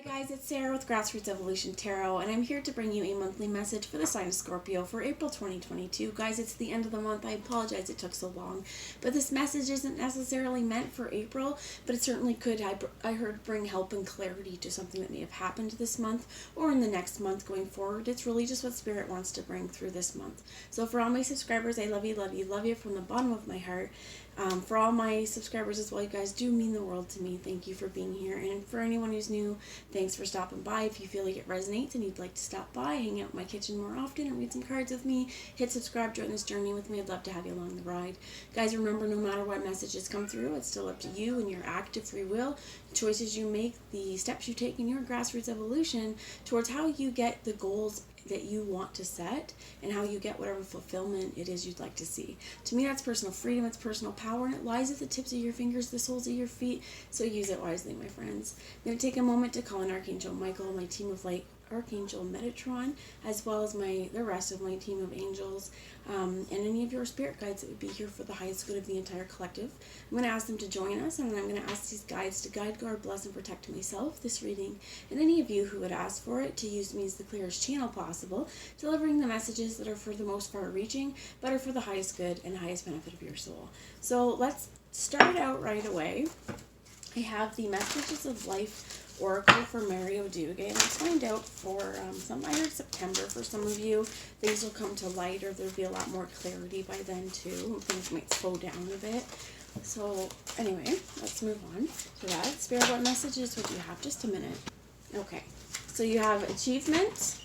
Guys, it's Sarah with Grassroots Evolution Tarot, and I'm here to bring you a monthly message for the sign of Scorpio for April 2022. Guys, it's the end of the month. I apologize it took so long, but this message isn't necessarily meant for April, but it certainly could, I heard, bring help and clarity to something that may have happened this month or in the next month going forward. It's really just what Spirit wants to bring through this month. So for all my subscribers, I love you, love you, love you from the bottom of my heart. For all my subscribers as well, you guys do mean the world to me. Thank you for being here. And for anyone who's new, thanks for stopping by. If you feel like it resonates and you'd like to stop by, hang out in my kitchen more often and read some cards with me, hit subscribe, join this journey with me. I'd love to have you along the ride. Guys, remember, no matter what messages come through, it's still up to you and your active free will, the choices you make, the steps you take in your grassroots evolution towards how you get the goals that you want to set and how you get whatever fulfillment it is you'd like to see. To me, that's personal freedom, it's personal power, and it lies at the tips of your fingers, the soles of your feet, so use it wisely, my friends. I'm going to take a moment to call in Archangel Michael, my team of light, Archangel Metatron, as well as the rest of my team of angels, and any of your spirit guides that would be here for the highest good of the entire collective. I'm going to ask them to join us, and then I'm going to ask these guides to guide, guard, bless, and protect myself, this reading, and any of you who would ask for it, to use me as the clearest channel possible, delivering the messages that are for the most far-reaching, but are for the highest good and highest benefit of your soul. So let's start out right away. I have the Messages of Life Oracle for Mario Dugue, and let's find out for I heard September for some of you. Things will come to light, or there'll be a lot more clarity by then too. Things might slow down a bit. So anyway, let's move on to that. Spirit, what messages would you have? Just a minute. Okay, so you have achievement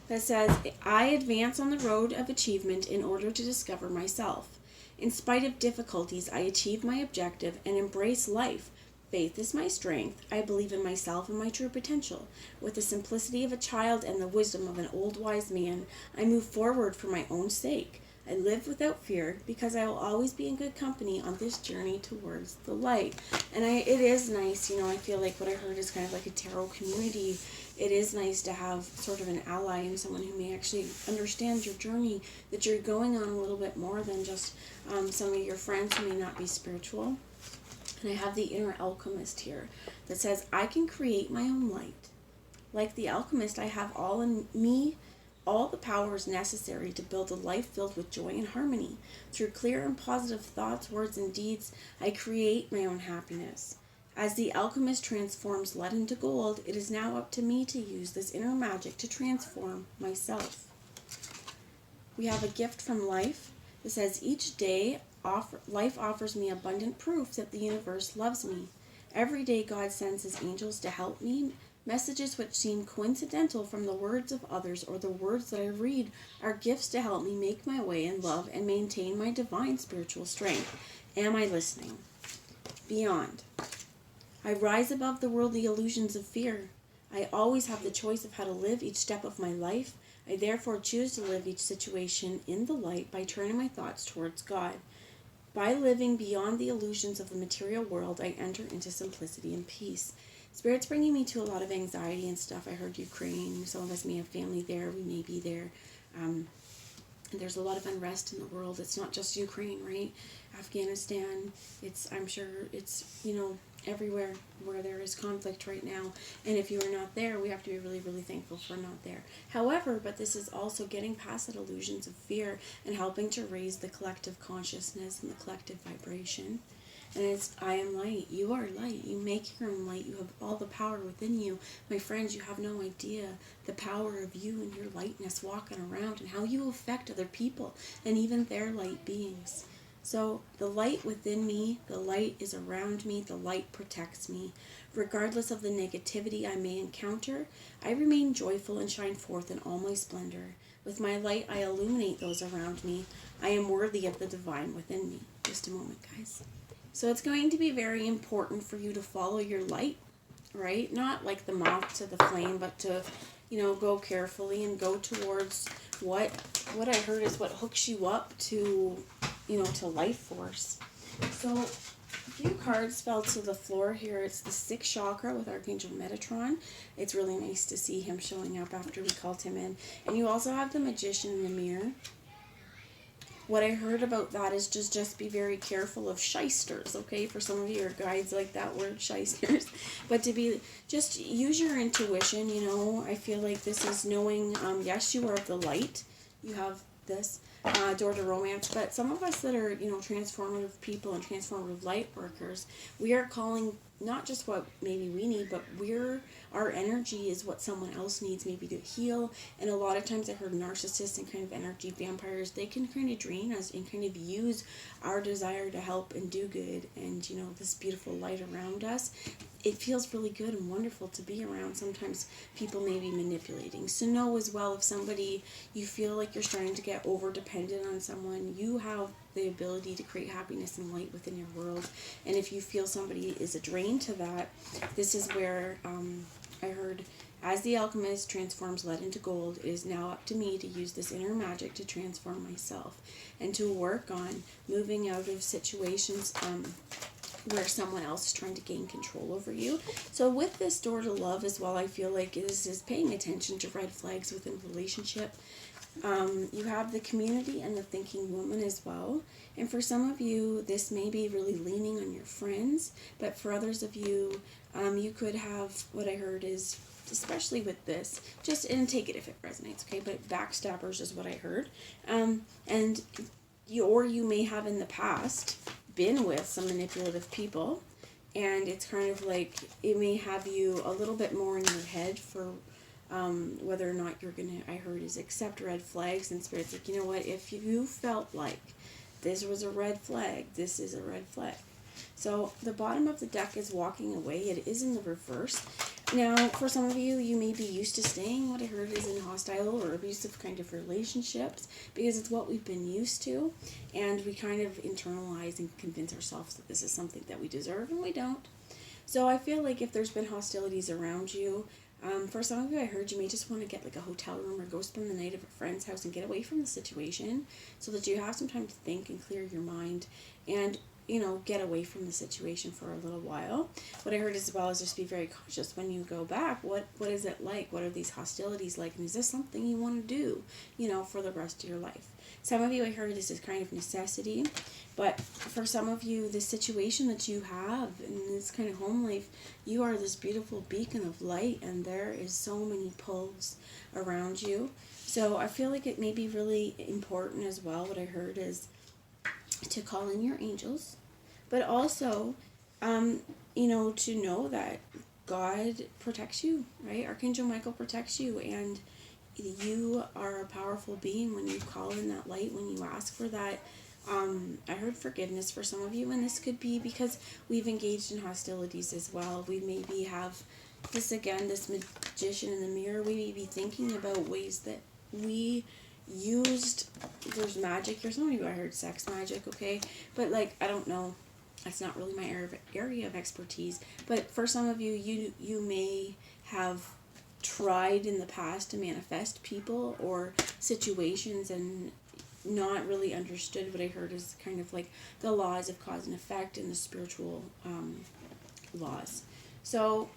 that says, I advance on the road of achievement in order to discover myself. In spite of difficulties, I achieve my objective and embrace life. Faith is my strength. I believe in myself and my true potential. With the simplicity of a child and the wisdom of an old wise man, I move forward for my own sake. I live without fear because I will always be in good company on this journey towards the light. And it is nice, I feel like what I heard is kind of like a tarot community. It is nice to have sort of an ally and someone who may actually understand your journey, that you're going on a little bit more than just some of your friends who may not be spiritual. And I have the inner alchemist here that says, I can create my own light. Like the alchemist, I have all in me, all the powers necessary to build a life filled with joy and harmony. Through clear and positive thoughts, words, and deeds, I create my own happiness. As the alchemist transforms lead into gold, it is now up to me to use this inner magic to transform myself. We have a gift from life that says, each day, life offers me abundant proof that the universe loves me. Every day God sends his angels to help me. Messages which seem coincidental from the words of others or the words that I read are gifts to help me make my way in love and maintain my divine spiritual strength. Am I listening? Beyond. I rise above the worldly illusions of fear. I always have the choice of how to live each step of my life. I therefore choose to live each situation in the light by turning my thoughts towards God. By living beyond the illusions of the material world, I enter into simplicity and peace. Spirit's bringing me to a lot of anxiety and stuff. I heard Ukraine. Some of us may have family there. We may be there. And there's a lot of unrest in the world. It's not just Ukraine, right? Afghanistan. I'm sure it's, everywhere where there is conflict right now. And if you are not there, we have to be really, really thankful for not there. However, but this is also getting past that illusions of fear and helping to raise the collective consciousness and the collective vibration. And it's, I am light. You are light. You make your own light. You have all the power within you. My friends, you have no idea the power of you and your lightness walking around and how you affect other people and even their light beings. So the light within me, the light is around me, the light protects me. Regardless of the negativity I may encounter, I remain joyful and shine forth in all my splendor. With my light, I illuminate those around me. I am worthy of the divine within me. Just a moment, guys. So it's going to be very important for you to follow your light, right? Not like the moth to the flame, but to, go carefully and go towards what I heard is what hooks you up to, to life force. So a few cards fell to the floor here. It's the 6th chakra with Archangel Metatron. It's really nice to see him showing up after we called him in. And you also have the Magician in the mirror. what I heard about that is just be very careful of shysters, okay? For some of your guides like that word, shysters. But to be, just use your intuition, you know. I feel like this is knowing, yes, you are of the light. You have this door to romance. But some of us that are, you know, transformative people and transformative light workers, we are calling not just what maybe we need, but our energy is what someone else needs maybe to heal. And a lot of times I heard narcissists and kind of energy vampires, they can kind of drain us and kind of use our desire to help and do good and, you know, this beautiful light around us. It feels really good and wonderful to be around. Sometimes people may be manipulating. So know as well, if somebody, you feel like you're starting to get over dependent on someone, you have the ability to create happiness and light within your world. And if you feel somebody is a drain to that, this is where I heard, as the alchemist transforms lead into gold, it is now up to me to use this inner magic to transform myself and to work on moving out of situations where someone else is trying to gain control over you. So with this door to love as well, I feel like this is paying attention to red flags within a relationship. You have the community and the thinking woman as well. And for some of you, this may be really leaning on your friends, but for others of you, you could have, what I heard is, especially with this, just, and take it if it resonates, okay, but backstabbers is what I heard. And you may have in the past been with some manipulative people, and it's kind of like it may have you a little bit more in your head for whether or not you're gonna, I heard, is accept red flags. And Spirit's like, you know what, if you felt like this was a red flag, this is a red flag. So the bottom of the deck is walking away. It is in the reverse. Now, for some of you, you may be used to staying, what I heard is, in hostile or abusive kind of relationships because it's what we've been used to, and we kind of internalize and convince ourselves that this is something that we deserve, and we don't. So I feel like if there's been hostilities around you, for some of you, I heard you may just want to get like a hotel room or go spend the night at a friend's house and get away from the situation so that you have some time to think and clear your mind and, you know, get away from the situation for a little while. What I heard as well is just be very cautious when you go back. What is it like? What are these hostilities like? And is this something you want to do, you know, for the rest of your life? Some of you, I heard this is kind of necessity, but for some of you, the situation that you have in this kind of home life, you are this beautiful beacon of light, and there is so many pulls around you. So I feel like it may be really important as well. What I heard is to call in your angels, but also, you know, to know that God protects you, right? Archangel Michael protects you, and you are a powerful being when you call in that light, when you ask for that. I heard forgiveness for some of you, and this could be because we've engaged in hostilities as well. We maybe have this, again, this magician in the mirror. We may be thinking about ways that we used, there's magic here. Some of you, I heard sex magic, okay? But, like, I don't know. That's not really my area of expertise. But for some of you, you may have tried in the past to manifest people or situations and not really understood. What I heard is kind of like the laws of cause and effect and the spiritual laws. So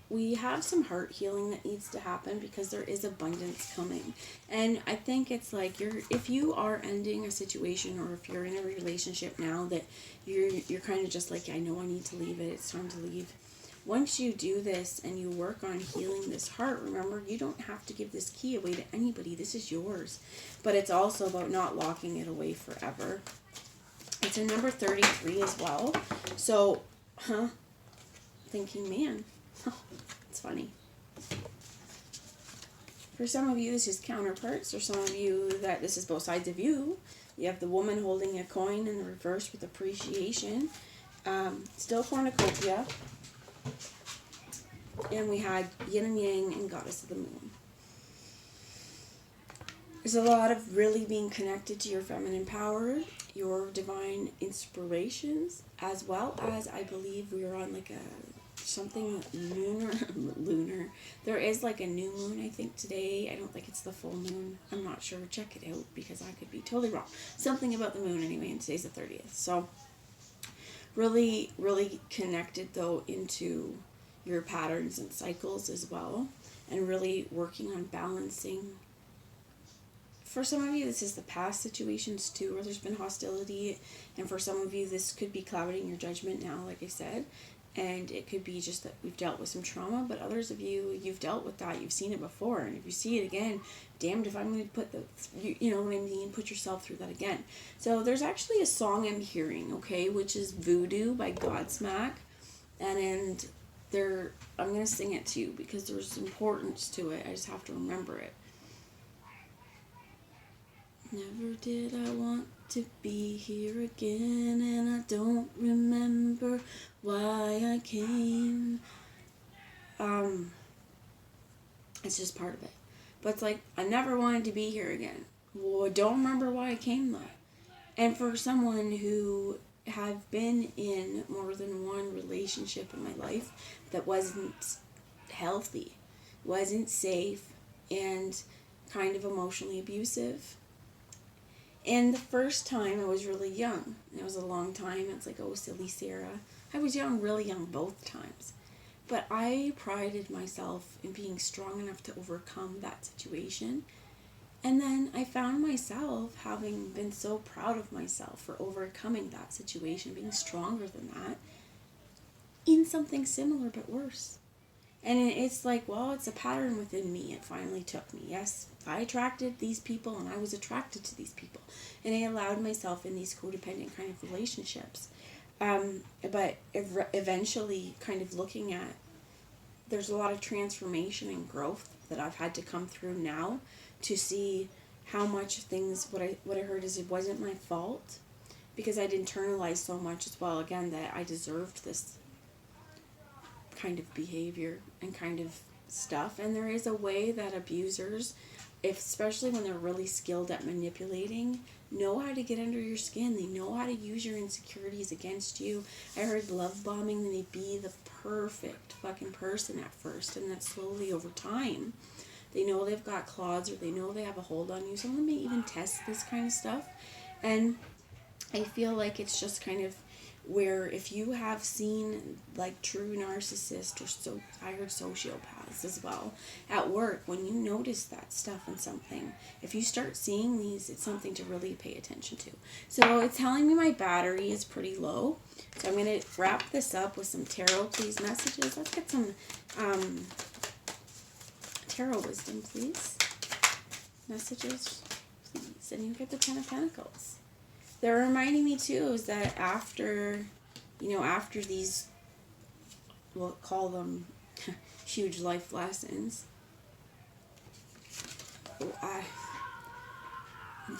we have some heart healing that needs to happen because there is abundance coming. And I think it's like if you are ending a situation, or if you're in a relationship now that you're kind of just like, I know I need to leave it, it's time to leave. Once you do this and you work on healing this heart, remember, you don't have to give this key away to anybody. This is yours. But it's also about not locking it away forever. It's a number 33 as well. So, thinking, man, it's funny. For some of you, this is counterparts. For some of you, that this is both sides of you. You have the woman holding a coin in the reverse with appreciation. Still cornucopia. And we had yin and yang and goddess of the moon. There's a lot of really being connected to your feminine power, your divine inspirations, as well as, I believe we are on like something lunar. There is like a new moon, I think, today. I don't think it's the full moon. I'm not sure. Check it out because I could be totally wrong. Something about the moon anyway, and today's the 30th. So really, really connected though into your patterns and cycles as well, and really working on balancing. for some of you, this is the past situations too, where there's been hostility. And for some of you, this could be clouding your judgment now, like I said. And it could be just that we've dealt with some trauma, but others of you, you've dealt with that. You've seen it before. And if you see it again, damned if I'm going to put you know what I mean? Put yourself through that again. So there's actually a song I'm hearing, okay, which is Voodoo by Godsmack. And I'm going to sing it to you because there's importance to it. I just have to remember it. Never did I want to be here again, and I don't remember why I came. It's just part of it. But it's like, I never wanted to be here again. Well, I don't remember why I came though. And for someone who have been in more than one relationship in my life that wasn't healthy, wasn't safe, and kind of emotionally abusive. And the first time I was really young. It was a long time. It's like, oh, silly Sarah. I was young, really young both times. But I prided myself in being strong enough to overcome that situation. And then I found myself having been so proud of myself for overcoming that situation, being stronger than that, in something similar but worse. And it's like, well, it's a pattern within me. It finally took me. Yes, I attracted these people and I was attracted to these people. And I allowed myself in these codependent kind of relationships. But eventually kind of looking at, there's a lot of transformation and growth that I've had to come through now to see how much things, what I heard is it wasn't my fault because I'd internalized so much as well, again, that I deserved this kind of behavior and kind of stuff. And there is a way that abusers, especially when they're really skilled at manipulating, know how to get under your skin. They know how to use your insecurities against you. I heard love bombing, and they be the perfect fucking person at first, and then slowly over time they know they've got claws, or they know they have a hold on you. Some of them may even test this kind of stuff. And I feel like it's just kind of where if you have seen like true narcissists, or I heard sociopaths as well at work, when you notice that stuff in something, if you start seeing these, it's something to really pay attention to. So it's telling me my battery is pretty low, so I'm going to wrap this up with some tarot please messages. Let's get some tarot wisdom, please. Messages, please. And you get the 10 of Pentacles. They're reminding me too is that after these, we'll call them huge life lessons,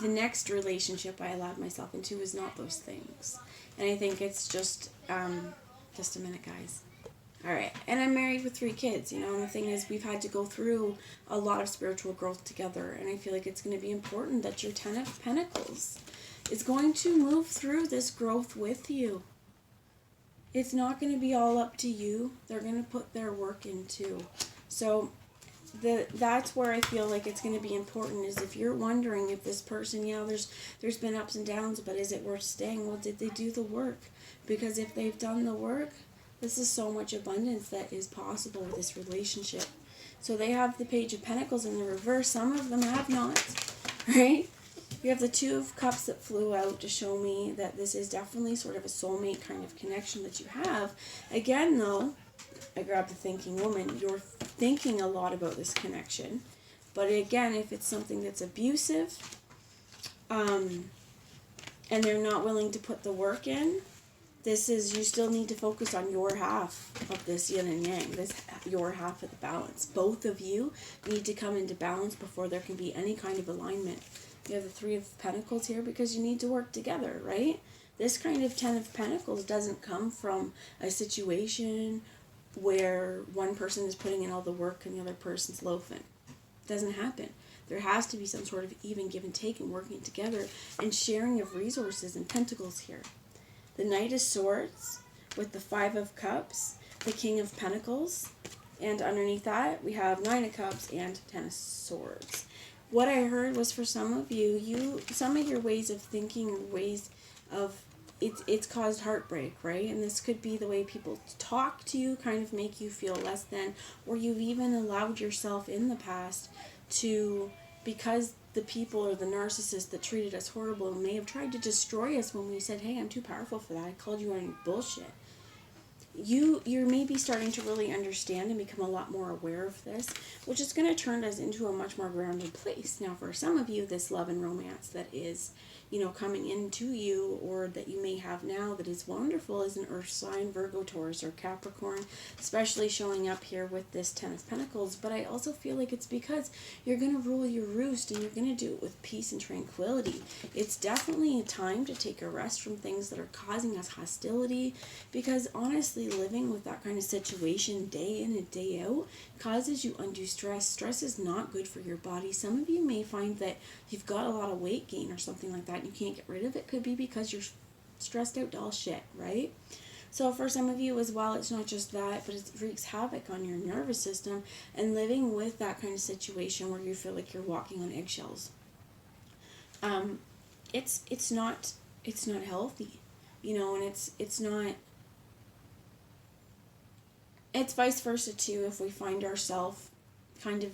the next relationship I allowed myself into is not those things. And I think it's just a minute, guys. All right. And I'm married with 3 kids, and the thing is, we've had to go through a lot of spiritual growth together. And I feel like it's going to be important that your 10 of Pentacles is going to move through this growth with you. It's not going to be all up to you. They're going to put their work in too. So that's where I feel like it's going to be important, is if you're wondering if this person, there's been ups and downs, but is it worth staying? Well, did they do the work? Because if they've done the work, this is so much abundance that is possible with this relationship. So they have the Page of Pentacles in the reverse. Some of them have not, right? You have the 2 of Cups that flew out to show me that this is definitely sort of a soulmate kind of connection that you have. Again, though, I grabbed the Thinking Woman. You're thinking a lot about this connection. But again, if it's something that's abusive, and they're not willing to put the work in, this is, you still need to focus on your half of this yin and yang, your half of the balance. Both of you need to come into balance before there can be any kind of alignment. You have the 3 of Pentacles here because you need to work together, right? This kind of 10 of Pentacles doesn't come from a situation where one person is putting in all the work and the other person's loafing. It doesn't happen. There has to be some sort of even give and take and working together and sharing of resources and pentacles here. The Knight of Swords with the 5 of Cups, the King of Pentacles, and underneath that we have 9 of Cups and 10 of Swords. What I heard was, for some of you, some of your ways of thinking or ways of, it's caused heartbreak, right? And this could be the way people talk to you, kind of make you feel less than, or you've even allowed yourself in the past to, because the people or the narcissists that treated us horrible and may have tried to destroy us when we said, hey, I'm too powerful for that. I called you on your bullshit. You're maybe starting to really understand and become a lot more aware of this, which is going to turn us into a much more grounded place. Now, for some of you, this love and romance that is, coming into you, or that you may have now that is wonderful, is an earth sign, Virgo, Taurus, or Capricorn, especially showing up here with this Ten of Pentacles. But I also feel like it's because you're going to rule your roost, and you're going to do it with peace and tranquility. It's definitely a time to take a rest from things that are causing us hostility, because honestly, living with that kind of situation day in and day out causes you undue stress. Stress is not good for your body. Some of you may find that you've got a lot of weight gain or something like that and you can't get rid of it. Could be because you're stressed out to all shit, right? So for some of you as well, it's not just that, but it wreaks havoc on your nervous system, and living with that kind of situation where you feel like you're walking on eggshells. It's not healthy, and it's not. It's vice versa too. If we find ourselves kind of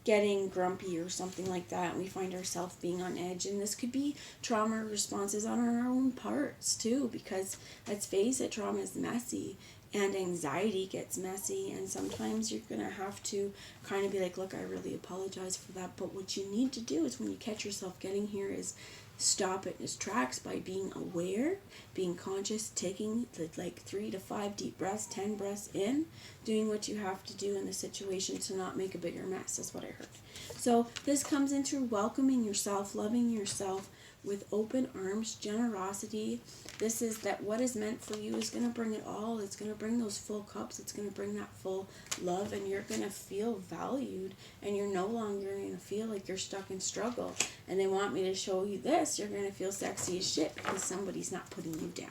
getting grumpy or something like that, and we find ourselves being on edge, and this could be trauma responses on our own parts too, because let's face it, trauma is messy and anxiety gets messy, and sometimes you're gonna have to kind of be like, look, I really apologize for that, but what you need to do is when you catch yourself getting here is stop it in its tracks by being aware, being conscious, taking the 3 to 5 deep breaths, 10 breaths in, doing what you have to do in the situation to not make a bigger mess. That's what I heard. So this comes into welcoming yourself, loving yourself with open arms, generosity. This is that what is meant for you is going to bring it all. It's going to bring those full cups. It's going to bring that full love, and you're going to feel valued, and you're no longer going to feel like you're stuck in struggle. And they want me to show you this. You're going to feel sexy as shit because somebody's not putting you down.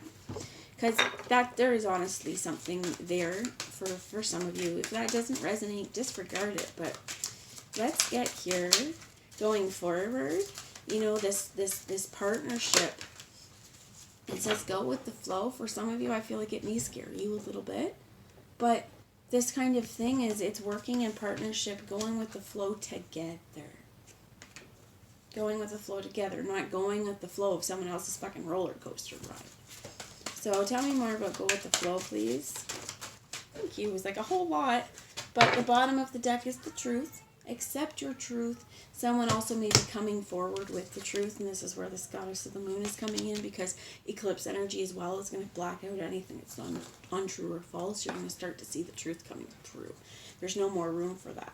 Because there is honestly something there for some of you. If that doesn't resonate, disregard it. But let's get here going forward. This partnership, it says go with the flow. For some of you, I feel like it may scare you a little bit, but this kind of thing is, it's working in partnership, going with the flow together. Going with the flow together, not going with the flow of someone else's fucking roller coaster ride. So tell me more about go with the flow, please. Thank you. It was like a whole lot, but the bottom of the deck is the truth. Accept your truth. Someone also may be coming forward with the truth, and this is where this goddess of the moon is coming in, because eclipse energy as well is going to black out anything that's untrue or false. You're going to start to see the truth coming through. There's no more room for that.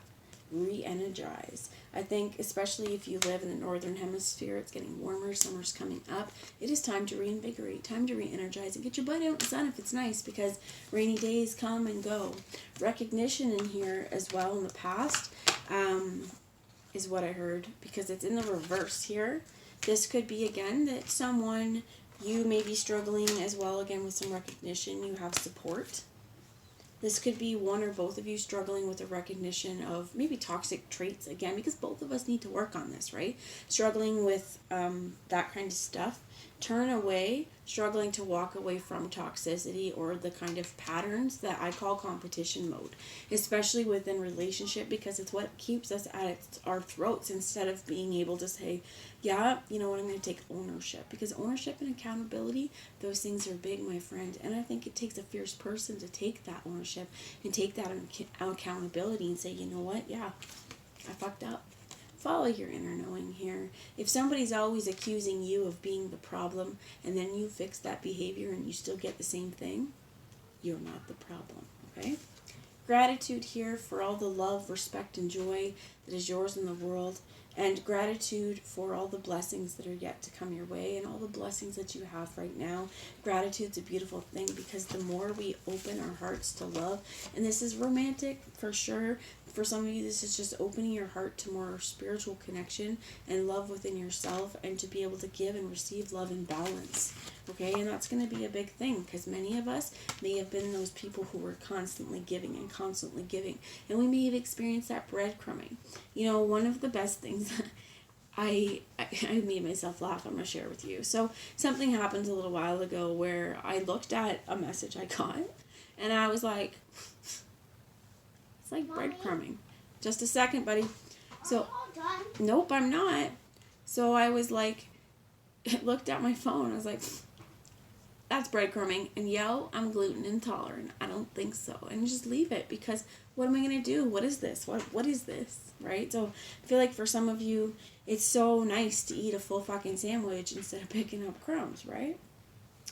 Re-energize. I think especially if you live in the northern hemisphere, it's getting warmer, summer's coming up. It is time to reinvigorate, time to re-energize, and get your butt out in the sun if it's nice, because rainy days come and go. Recognition in here as well in the past is what I heard, because it's in the reverse here. This could be again that someone, you may be struggling as well again with some recognition. You have support. This could be one or both of you struggling with a recognition of maybe toxic traits again, because both of us need to work on this, right? Struggling with that kind of stuff. Turn away, struggling to walk away from toxicity or the kind of patterns that I call competition mode, especially within relationship, because it's what keeps us at our throats instead of being able to say, yeah, you know what, I'm going to take ownership, because ownership and accountability, those things are big, my friend, and I think it takes a fierce person to take that ownership and take that accountability and say, you know what, yeah, I fucked up. Follow your inner knowing here. If somebody's always accusing you of being the problem, and then you fix that behavior and you still get the same thing, you're not the problem, okay? Gratitude here for all the love, respect, and joy that is yours in the world, and gratitude for all the blessings that are yet to come your way and all the blessings that you have right now. Gratitude's a beautiful thing, because the more we open our hearts to love, and this is romantic for sure. For some of you, this is just opening your heart to more spiritual connection and love within yourself, and to be able to give and receive love in balance. Okay, and that's going to be a big thing, because many of us may have been those people who were constantly giving, and we may have experienced that breadcrumbing. You know, one of the best things I made myself laugh, I'm going to share with you. So something happened a little while ago where I looked at a message I got, and I was like, it's like breadcrumbing. Just a second, buddy. So, nope, I'm not. So I was like, looked at my phone. I was like, that's breadcrumbing. And yo, I'm gluten intolerant. I don't think so. And just leave it, because what am I going to do? What is this? What is this? Right? So I feel like for some of you, it's so nice to eat a full fucking sandwich instead of picking up crumbs, right?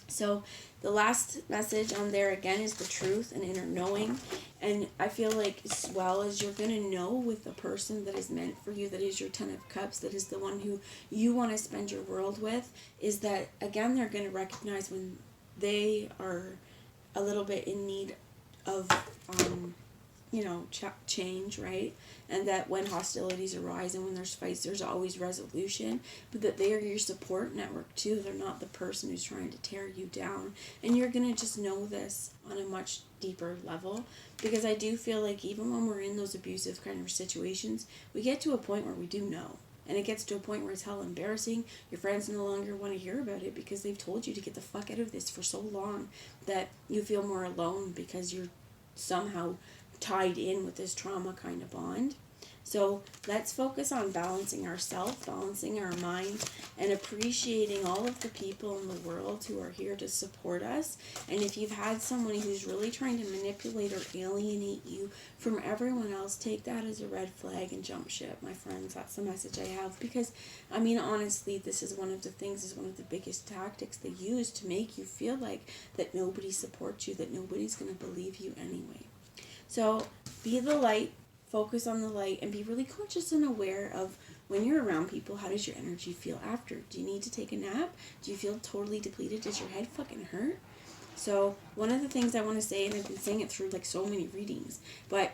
So the last message on there again is the truth and inner knowing. And I feel like as well as you're going to know with the person that is meant for you, that is your 10 of cups, that is the one who you want to spend your world with, is that again they're going to recognize when they are a little bit in need of change, right? And that when hostilities arise and when there's fights, there's always resolution, but that they are your support network too. They're not the person who's trying to tear you down. And you're going to just know this on a much deeper level, because I do feel like even when we're in those abusive kind of situations, we get to a point where we do know. And it gets to a point where it's hell embarrassing. Your friends no longer want to hear about it because they've told you to get the fuck out of this for so long that you feel more alone because you're somehow tied in with this trauma kind of bond. So let's focus on balancing ourselves, balancing our mind, and appreciating all of the people in the world who are here to support us. And if you've had someone who's really trying to manipulate or alienate you from everyone else, take that as a red flag and jump ship, my friends. That's the message I have. Because, I mean, honestly, this is one of the biggest tactics they use to make you feel like that nobody supports you, that nobody's going to believe you anyway. So be the light. Focus on the light and be really conscious and aware of when you're around people, how does your energy feel after? Do you need to take a nap? Do you feel totally depleted? Does your head fucking hurt? So one of the things I want to say, and I've been saying it through like so many readings, but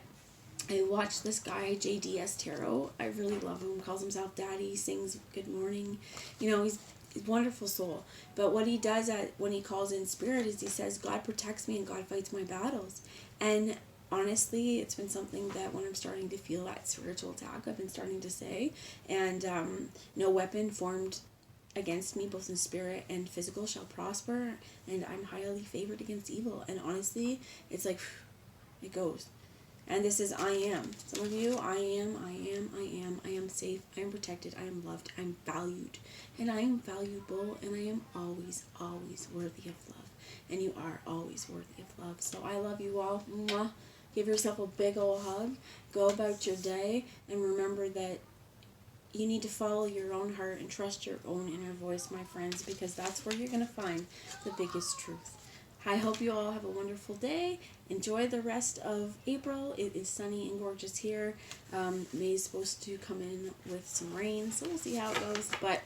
I watched this guy, JDS Tarot. I really love him. He calls himself Daddy, sings Good Morning. He's a wonderful soul. But what he does when he calls in spirit is he says, God protects me and God fights my battles. And honestly, it's been something that when I'm starting to feel that spiritual attack, I've been starting to say. And no weapon formed against me, both in spirit and physical, shall prosper. And I'm highly favored against evil. And honestly, it's like, it goes. And this is I am. Some of you, I am safe, I am protected, I am loved, I am valued. And I am valuable, and I am always, always worthy of love. And you are always worthy of love. So I love you all. Mwah. Give yourself a big old hug. Go about your day, and remember that you need to follow your own heart and trust your own inner voice, my friends, because that's where you're going to find the biggest truth. I hope you all have a wonderful day. Enjoy the rest of April. It is sunny and gorgeous here. May is supposed to come in with some rain, so we'll see how it goes. But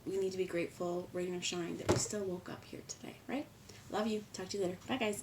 we need to be grateful, rain or shine, that we still woke up here today, right? Love you. Talk to you later. Bye, guys.